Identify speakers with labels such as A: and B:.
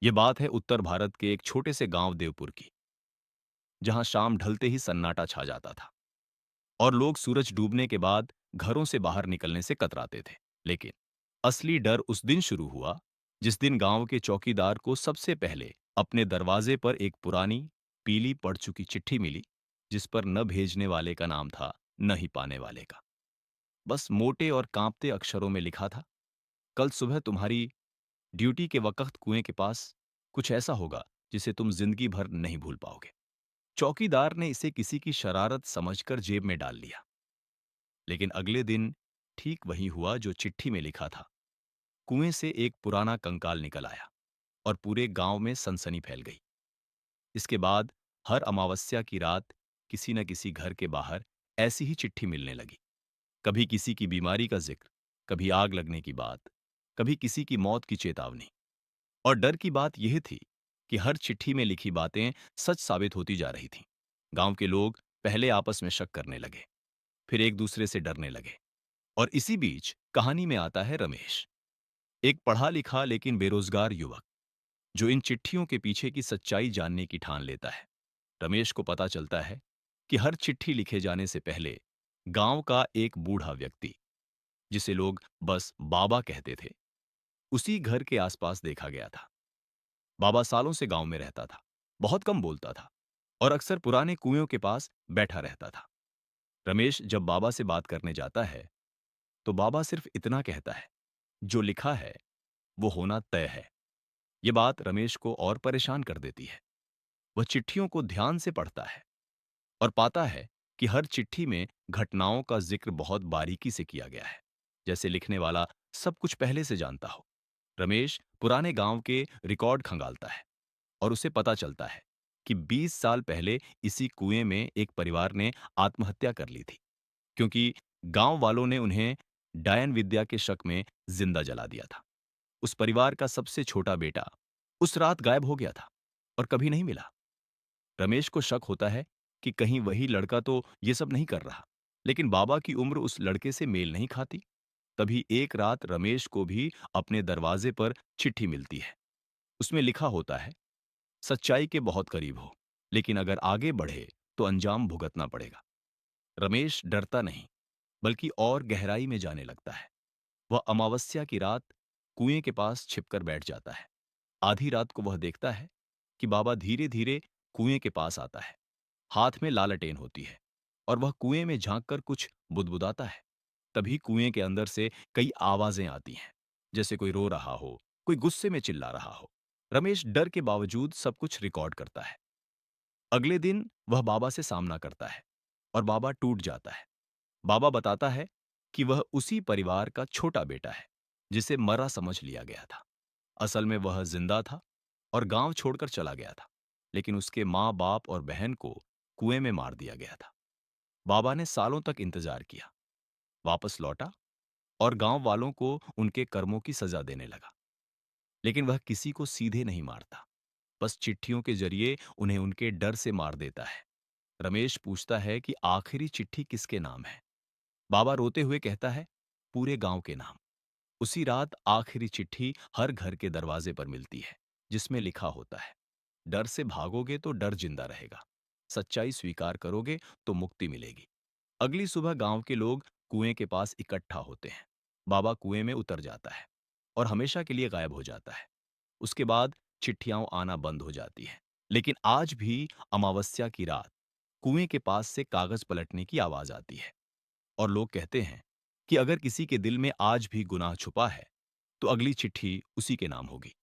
A: ये बात है उत्तर भारत के एक छोटे से गांव देवपुर की, जहां शाम ढलते ही सन्नाटा छा जाता था और लोग सूरज डूबने के बाद घरों से बाहर निकलने से कतराते थे। लेकिन असली डर उस दिन शुरू हुआ जिस दिन गांव के चौकीदार को सबसे पहले अपने दरवाजे पर एक पुरानी पीली पड़ चुकी चिट्ठी मिली, जिस पर न भेजने वाले का नाम था, न ही पाने वाले का। बस मोटे और कांपते अक्षरों में लिखा था, कल सुबह तुम्हारी ड्यूटी के वक्त कुएं के पास कुछ ऐसा होगा जिसे तुम जिंदगी भर नहीं भूल पाओगे। चौकीदार ने इसे किसी की शरारत समझकर जेब में डाल लिया। लेकिन अगले दिन ठीक वही हुआ जो चिट्ठी में लिखा था। कुएं से एक पुराना कंकाल निकल आया और पूरे गांव में सनसनी फैल गई। इसके बाद हर अमावस्या की रात किसी न किसी घर के बाहर ऐसी ही चिट्ठी मिलने लगी। कभी किसी की बीमारी का जिक्र, कभी आग लगने की बात, कभी किसी की मौत की चेतावनी। और डर की बात यह थी कि हर चिट्ठी में लिखी बातें सच साबित होती जा रही थीं। गांव के लोग पहले आपस में शक करने लगे, फिर एक दूसरे से डरने लगे। और इसी बीच कहानी में आता है रमेश, एक पढ़ा लिखा लेकिन बेरोजगार युवक, जो इन चिट्ठियों के पीछे की सच्चाई जानने की ठान लेता है। रमेश को पता चलता है कि हर चिट्ठी लिखे जाने से पहले गांव का एक बूढ़ा व्यक्ति, जिसे लोग बस बाबा कहते थे, उसी घर के आसपास देखा गया था। बाबा सालों से गांव में रहता था, बहुत कम बोलता था और अक्सर पुराने कुएं के पास बैठा रहता था। रमेश जब बाबा से बात करने जाता है तो बाबा सिर्फ इतना कहता है, जो लिखा है वो होना तय है। ये बात रमेश को और परेशान कर देती है। वह चिट्ठियों को ध्यान से पढ़ता है और पाता है कि हर चिट्ठी में घटनाओं का जिक्र बहुत बारीकी से किया गया है, जैसे लिखने वाला सब कुछ पहले से जानता हो। रमेश पुराने गांव के रिकॉर्ड खंगालता है और उसे पता चलता है कि 20 साल पहले इसी कुएं में एक परिवार ने आत्महत्या कर ली थी, क्योंकि गांव वालों ने उन्हें डायन विद्या के शक में जिंदा जला दिया था। उस परिवार का सबसे छोटा बेटा उस रात गायब हो गया था और कभी नहीं मिला। रमेश को शक होता है कि कहीं वही लड़का तो ये सब नहीं कर रहा, लेकिन बाबा की उम्र उस लड़के से मेल नहीं खाती। तभी एक रात रमेश को भी अपने दरवाजे पर चिट्ठी मिलती है। उसमें लिखा होता है, सच्चाई के बहुत करीब हो, लेकिन अगर आगे बढ़े तो अंजाम भुगतना पड़ेगा। रमेश डरता नहीं, बल्कि और गहराई में जाने लगता है। वह अमावस्या की रात कुएं के पास छिपकर बैठ जाता है। आधी रात को वह देखता है कि बाबा धीरे धीरे कुएं के पास आता है। हाथ में लालटेन होती है और वह कुएं में झांककर कुछ बुदबुदाता है। तभी कुएं के अंदर से कई आवाजें आती हैं, जैसे कोई रो रहा हो, कोई गुस्से में चिल्ला रहा हो। रमेश डर के बावजूद सब कुछ रिकॉर्ड करता है। अगले दिन वह बाबा से सामना करता है और बाबा टूट जाता है। बाबा बताता है कि वह उसी परिवार का छोटा बेटा है, जिसे मरा समझ लिया गया था। असल में वह जिंदा था और गांव छोड़कर चला गया था, लेकिन उसके माँ बाप और बहन को कुएं में मार दिया गया था। बाबा ने सालों तक इंतजार किया, वापस लौटा और गांव वालों को उनके कर्मों की सजा देने लगा। लेकिन वह किसी को सीधे नहीं मारता, बस चिट्ठियों के जरिए उन्हें उनके डर से मार देता है। रमेश पूछता है कि आखिरी चिट्ठी किसके नाम है। बाबा रोते हुए कहता है, पूरे गांव के नाम। उसी रात आखिरी चिट्ठी हर घर के दरवाजे पर मिलती है, जिसमें लिखा होता है, डर से भागोगे तो डर जिंदा रहेगा, सच्चाई स्वीकार करोगे तो मुक्ति मिलेगी। अगली सुबह गांव के लोग कुएं के पास इकट्ठा होते हैं। बाबा कुएं में उतर जाता है और हमेशा के लिए गायब हो जाता है। उसके बाद चिट्ठियां आना बंद हो जाती हैं। लेकिन आज भी अमावस्या की रात कुएं के पास से कागज पलटने की आवाज आती है और लोग कहते हैं कि अगर किसी के दिल में आज भी गुनाह छुपा है तो अगली चिट्ठी उसी के नाम होगी।